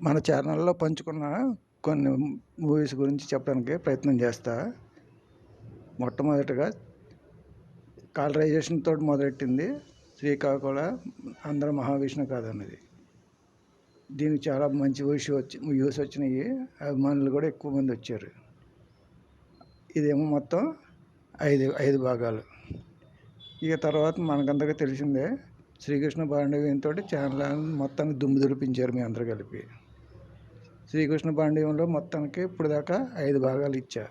మన ఛానల్లో పంచుకున్న కొన్ని మూవీస్ గురించి చెప్పడానికి ప్రయత్నం చేస్తా. మొట్టమొదటిగా కాలరైజేషన్ తోటి మొదలెట్టింది శ్రీకాకుళ ఆంధ్ర మహావిష్ణు కథ అన్నది. దీనికి చాలా మంచి వ్యూస్ వచ్చినాయి. అభిమానులు కూడా ఎక్కువ మంది వచ్చారు. ఇదేమో మొత్తం ఐదు భాగాలు. ఇక తర్వాత మనకందరికీ తెలిసిందే శ్రీకృష్ణ పాండవ్యంతో ఛానల్ మొత్తానికి దుమ్ము దులిపించారు మీ అందరూ కలిపి. శ్రీకృష్ణ పాండవ్యంలో మొత్తానికి ఇప్పుడు దాకా 5 భాగాలు ఇచ్చా.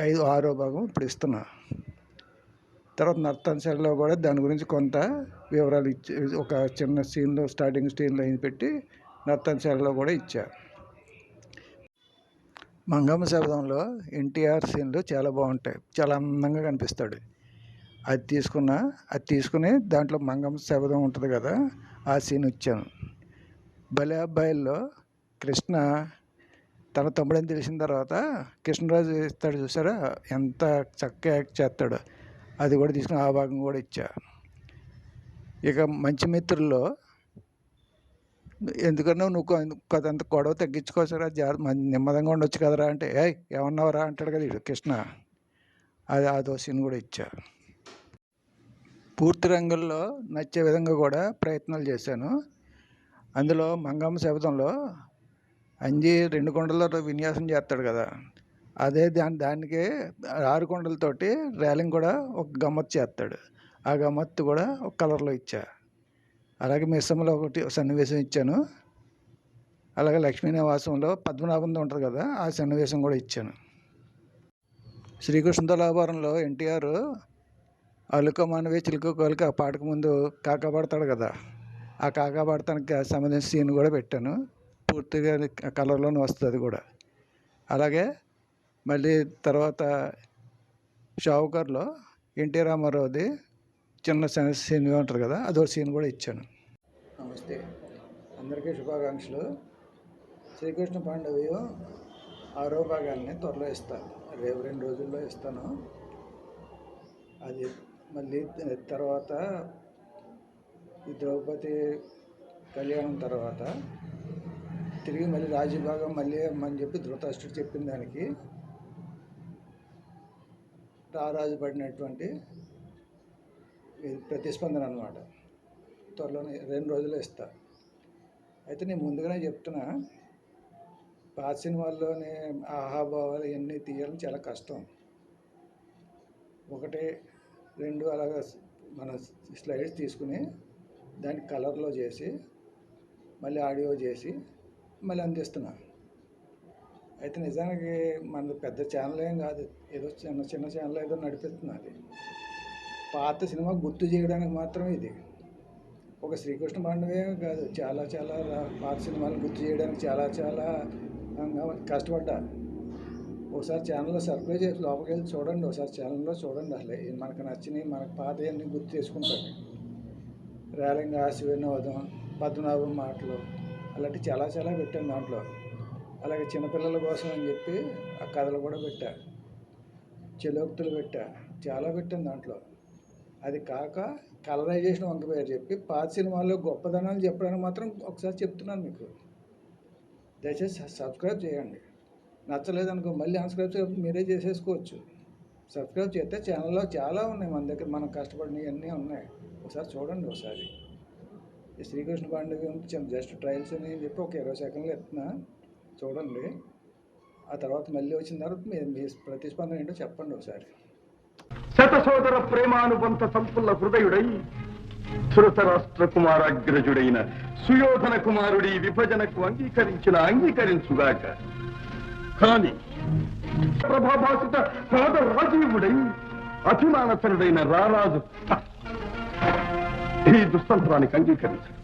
6వ భాగం ఇప్పుడు ఇస్తున్నా. తర్వాత నర్తనశాలలో కూడా దాని గురించి కొంత వివరాలు ఇచ్చి ఒక చిన్న సీన్లో స్టార్టింగ్ సీన్లో అయిన పెట్టి నర్తనశాలలో కూడా ఇచ్చా. మంగమ్మ శబదంలో ఎన్టీఆర్ సీన్లు చాలా బాగుంటాయి. చాలా అందంగా కనిపిస్తాడు. అది తీసుకుని దాంట్లో మంగమ్మ శబదం ఉంటుంది కదా, ఆ సీన్ ఇచ్చాను. భలే అబ్బాయిల్లో కృష్ణ తన తమ్ముడని తెలిసిన తర్వాత కృష్ణరాజు ఇస్తాడు చూసారా, ఎంత చక్కగా యాక్ట్ చేస్తాడో, అది కూడా తీసుకుని ఆ భాగం కూడా ఇచ్చా. ఇక మంచి మిత్రుల్లో ఎందుకన్నా నువ్వు అంత గొడవ తగ్గించుకోవచ్చురా, నెమ్మదంగా ఉండొచ్చు కదరా అంటే, ఏమన్నావురా అంటాడు కదా ఇడు కృష్ణ, అదో సీన్ కూడా ఇచ్చా. పూర్తి రంగుల్లో నచ్చే విధంగా కూడా ప్రయత్నాలు చేశాను. అందులో మంగమ్మ శబదంలో అంజి 2 కొండల్లో విన్యాసం చేస్తాడు కదా, అదే దానికి 6 కొండలతోటి రేలింగ్ కూడా ఒక గమ్మత్తు చేస్తాడు. ఆ గమ్మత్తు కూడా ఒక కలర్లో ఇచ్చా. అలాగే మిస్సమ్మలో ఒకటి సన్నివేశం ఇచ్చాను. అలాగే లక్ష్మీ నివాసంలో పద్మనాభంతో ఉంటుంది కదా, ఆ సన్నివేశం కూడా ఇచ్చాను. శ్రీకృష్ణ తులాభారంలో ఎన్టీఆర్ అలుక మానవే చిలుక కోలిక ఆ పాటకు ముందు కాకా పడతాడు కదా, ఆ కాకా పడతానికి సంబంధించిన సీన్ కూడా పెట్టాను. పూర్తిగా కలర్లోనే వస్తుంది అది కూడా. అలాగే మళ్ళీ తర్వాత షావుకార్లో ఎన్టీ రామారావుది చిన్న సీన్ ఉంటుంది కదా, అదో సీన్ కూడా ఇచ్చాను. నమస్తే, అందరికీ శుభాకాంక్షలు. శ్రీకృష్ణ పాండవ్యం 6వ భాగాన్ని త్వరలో ఇస్తాను. రేపు 2 రోజుల్లో ఇస్తాను. అది మళ్ళీ తర్వాత ఈ ద్రౌపది కళ్యాణం తర్వాత తిరిగి మళ్ళీ రాజభాగం మళ్ళీ అని చెప్పి ధృతరాష్ట్రుడు చెప్పిన దానికి రారాజు పడినటువంటి ప్రతిస్పందన అన్నమాట. త్వరలోనే 2 రోజుల్లో ఇస్తా. అయితే నేను ముందుగానే చెప్తున్నా, పాత సినిమాల్లోనే ఆహాభావాలు ఇవన్నీ తీయడం చాలా కష్టం. 1, 2 అలాగా మన స్లైడ్స్ తీసుకుని దాన్ని కలర్లో చేసి మళ్ళీ ఆడియో చేసి మళ్ళీ అందిస్తున్నా. అయితే నిజానికి మనది పెద్ద ఛానల్ ఏం కాదు, ఏదో చిన్న ఛానల్ ఏదో నడిపిస్తున్నది. పాత సినిమా గుర్తు చేయడానికి మాత్రం ఇది. ఒక శ్రీకృష్ణ పాండవే కాదు, చాలా పాత సినిమాలు గుర్తు చేయడానికి చాలా కష్టపడ్డా. ఒకసారి ఛానల్లో సర్ప్రైజ్ చేసి లోపలికి వెళ్ళి చూడండి, ఒకసారి ఛానల్లో చూడండి. అసలు మనకు నచ్చినవి, మనకు పాతవన్నీ గుర్తు చేసుకుంటాను. రేలింగ్, ఆశ వినోదం, పద్మనాభం మాటలు, అలాంటి చాలా పెట్టాను దాంట్లో. అలాగే చిన్నపిల్లల కోసం అని చెప్పి ఆ కథలు కూడా పెట్టా, చెలోక్తులు పెట్టా, చాలా పెట్టాను దాంట్లో. అది కాక కలరైజేషన్ వంక పేరు చెప్పి పాత సినిమాల్లో గొప్పదనాలు చెప్పడానికి మాత్రం ఒకసారి చెప్తున్నాను మీకు. దయచేసి సబ్స్క్రైబ్ చేయండి. నచ్చలేదనుకో మళ్ళీ అన్సబ్స్క్రైబ్ చేసి మీరే చేసేసుకోవచ్చు. సబ్స్క్రైబ్ చేస్తే ఛానల్లో చాలా ఉన్నాయి మన దగ్గర, మనం కష్టపడినవి అన్నీ ఉన్నాయి. ఒకసారి చూడండి. ఒకసారి ఈ శ్రీకృష్ణ పాండవ్యం జస్ట్ ట్రయల్స్ అని చెప్పి ఒక 20 సెకండ్లు ఎత్తున్నా, చూడండి. ఆ తర్వాత మళ్ళీ వచ్చిన తర్వాత మీ ప్రతిస్పందన ఏంటో చెప్పండి ఒకసారి. శతసోదర ప్రేమానుబంధ సంపుల్ల హృదయుడై ధృతరాష్ట్ర కుమారాగ్రజుడైన సుయోధన కుమారుడి విభజనకు అంగీకరించుగాక. కానీ ప్రభాభాసిత పాద రాజీవుడై అభిమానతనుడైన రారాజు ఈ దుస్తంత్రానికి అంగీకరించడు.